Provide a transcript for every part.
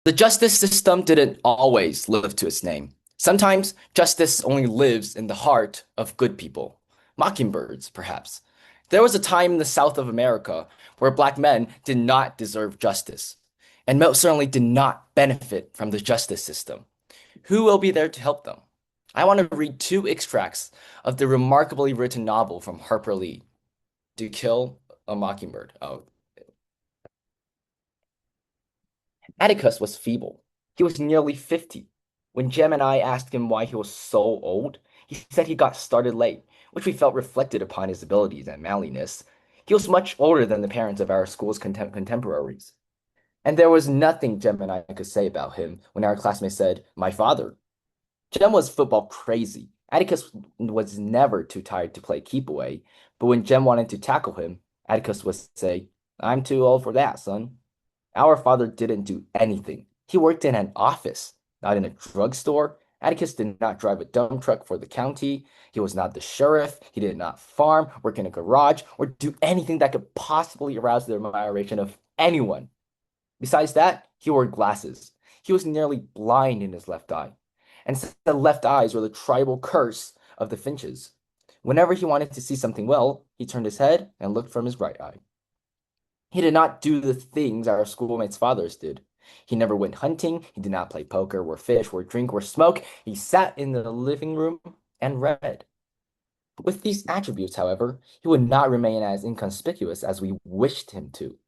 The justice system didn't always live to its name. Sometimes justice only lives in the heart of good people. Mockingbirds, perhaps. There was a time in the South of America where black men did not deserve justice, and most certainly did not benefit from the justice system. Who will be there to help them? I want to read two extracts of the remarkably written novel from Harper Lee, To Kill a Mockingbird. Oh, Atticus was feeble. He was nearly 50. When Jem and I asked him why he was so old, he said he got started late, which we felt reflected upon his abilities and manliness. He was much older than the parents of our school's contemporaries. And there was nothing Jem and I could say about him when our classmates said, "My father." Jem was football crazy. Atticus was never too tired to play keep away, but when Jem wanted to tackle him, Atticus would say, "I'm too old for that, son." Our father didn't do anything. He worked in an office, not in a drugstore. Atticus did not drive a dump truck for the county. He was not the sheriff. He did not farm, work in a garage, or do anything that could possibly arouse the admiration of anyone. Besides that, he wore glasses. He was nearly blind in his left eye. And the left eyes were the tribal curse of the Finches. Whenever he wanted to see something well, he turned his head and looked from his right eye. He did not do the things our schoolmates' fathers did. He never went hunting. He did not play poker, or fish, or drink, or smoke. He sat in the living room and read. With these attributes, however, he would not remain as inconspicuous as we wished him to.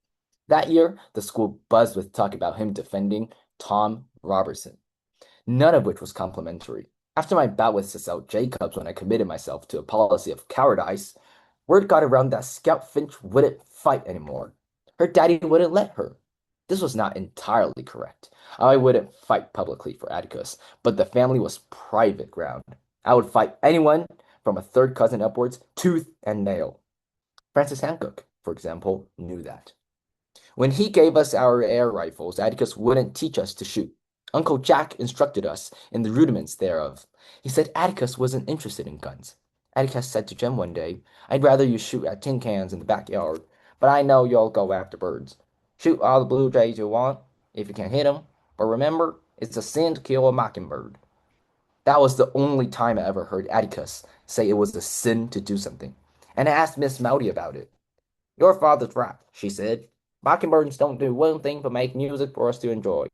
That year, the school buzzed with talk about him defending Tom Robertson, none of which was complimentary. After my bout with Cecile Jacobs when I committed myself to a policy of cowardice, word got around that Scout Finch wouldn't fight anymore. Her daddy wouldn't let her. This was not entirely correct. I wouldn't fight publicly for Atticus, but the family was private ground. I would fight anyone from a third cousin upwards, tooth and nail. Francis Hancock, for example, knew that. When he gave us our air rifles, Atticus wouldn't teach us to shoot. Uncle Jack instructed us in the rudiments thereof. He said Atticus wasn't interested in guns. Atticus said to Jem one day, "I'd rather you shoot at tin cans in the backyard, but I know you'll go after birds. Shoot all the blue jays you want, if you can hit 'em, but remember, it's a sin to kill a mockingbird." That was the only time I ever heard Atticus say it was a sin to do something, and I asked Miss Mowdy about it. "Your father's right," she said. "Mockingbirds don't do one thing but make music for us to enjoy.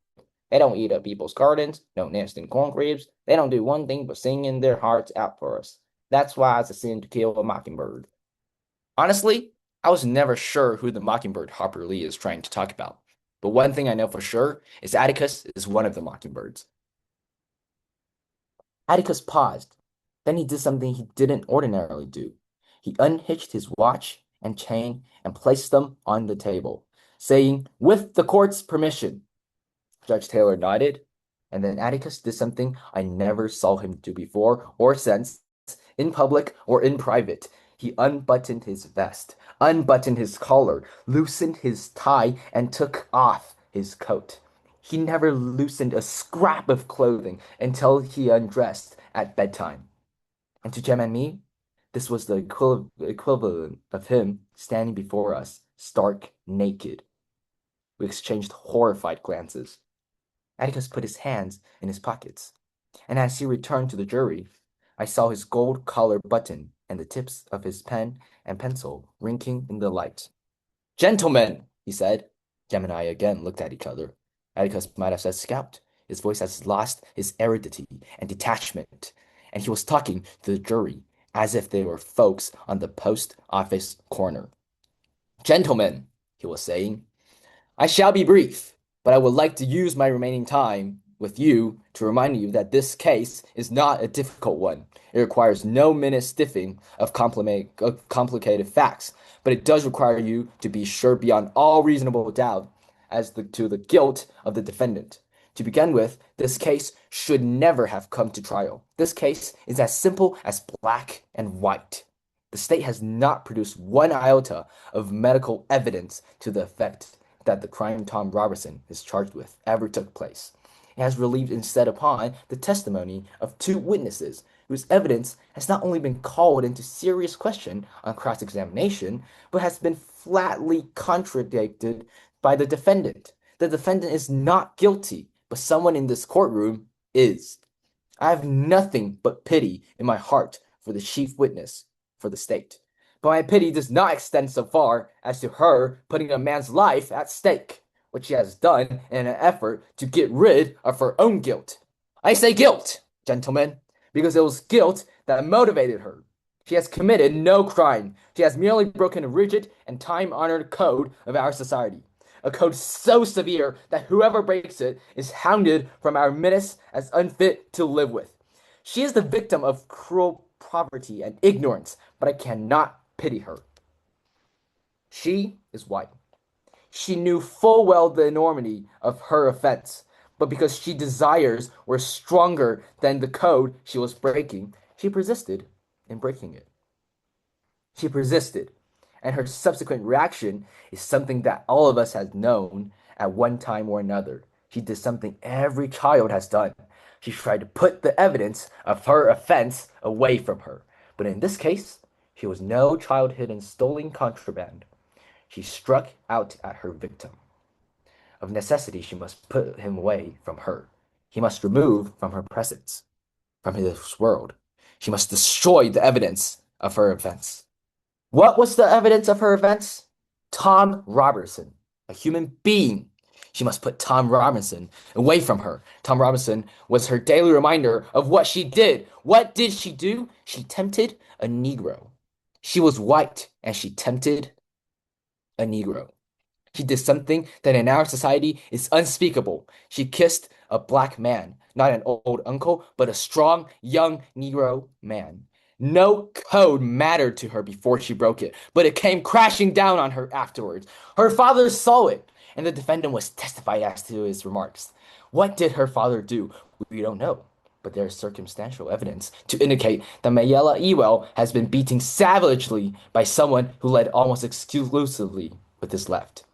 They don't eat up people's gardens, don't nest in corn cribs. They don't do one thing but sing in their hearts out for us. That's why it's a sin to kill a mockingbird." Honestly, I was never sure who the mockingbird Harper Lee is trying to talk about. But one thing I know for sure is Atticus is one of the mockingbirds. Atticus paused. Then he did something he didn't ordinarily do. He unhitched his watch and chain and placed them on the table, saying, "With the court's permission." Judge Taylor nodded, and then Atticus did something I never saw him do before or since, in public or in private. He unbuttoned his vest, unbuttoned his collar, loosened his tie, and took off his coat. He never loosened a scrap of clothing until he undressed at bedtime. And to Jem and me, this was the equivalent of him standing before us, stark naked. We exchanged horrified glances. Atticus put his hands in his pockets, and as he returned to the jury, I saw his gold collar button and the tips of his pen and pencil winking in the light. "Gentlemen," he said. Jem and I again looked at each other. Atticus might have said scout. His voice has lost his aridity and detachment, and he was talking to the jury as if they were folks on the post office corner. "Gentlemen," he was saying, "I shall be brief, but I would like to use my remaining time with you to remind you that this case is not a difficult one. It requires no minute stiffing of complicated facts, but it does require you to be sure beyond all reasonable doubt as to the guilt of the defendant. To begin with, this case should never have come to trial. This case is as simple as black and white. The state has not produced one iota of medical evidence to the effect that the crime Tom Robertson is charged with ever took place. It has relied instead upon the testimony of two witnesses whose evidence has not only been called into serious question on cross-examination, but has been flatly contradicted by the defendant. The defendant is not guilty but someone in this courtroom is. I have nothing but pity in my heart for the chief witness for the state. But my pity does not extend so far as to her putting a man's life at stake, which she has done in an effort to get rid of her own guilt. I say guilt, gentlemen, because it was guilt that motivated her. She has committed no crime. She has merely broken a rigid and time-honored code of our society. A code so severe that whoever breaks it is hounded from our midst as unfit to live with. She is the victim of cruel poverty and ignorance, but I cannot pity her. She is white. She knew full well the enormity of her offense, but because she desires were stronger than the code she was breaking, she persisted in breaking it. She persisted, and her subsequent reaction is something that all of us has known at one time or another. She did something every child has done. She tried to put the evidence of her offense away from her. But in this case, she was no child hidden stolen contraband. She struck out at her victim. Of necessity, she must put him away from her. He must remove from her presence, from his world. She must destroy the evidence of her offense. What was the evidence of her offense? Tom Robertson, a human being. She must put Tom Robinson away from her. Tom Robinson was her daily reminder of what she did. What did she do? She tempted a Negro. She was white and she tempted a Negro. She did something that in our society is unspeakable. She kissed a black man, not an old uncle, but a strong, young Negro man. No code mattered to her before she broke it, but it came crashing down on her afterwards. Her father saw it, and the defendant was testified as to his remarks. What did her father do? We don't know, but there is circumstantial evidence to indicate that Mayela Ewell has been beaten savagely by someone who led almost exclusively with his left.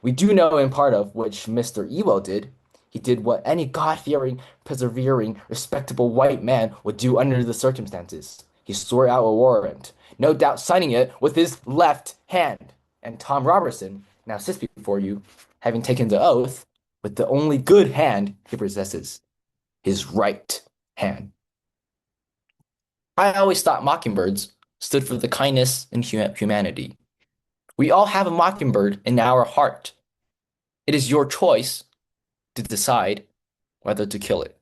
We do know in part of which Mr. Ewell did. He did what any God-fearing, persevering, respectable white man would do under the circumstances. He swore out a warrant, no doubt signing it with his left hand. And Tom Robertson now sits before you, having taken the oath, with the only good hand he possesses, his right hand. I always thought mockingbirds stood for the kindness and humanity. We all have a mockingbird in our heart. It is your choice to decide whether to kill it.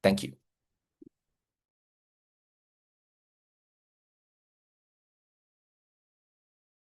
Thank you.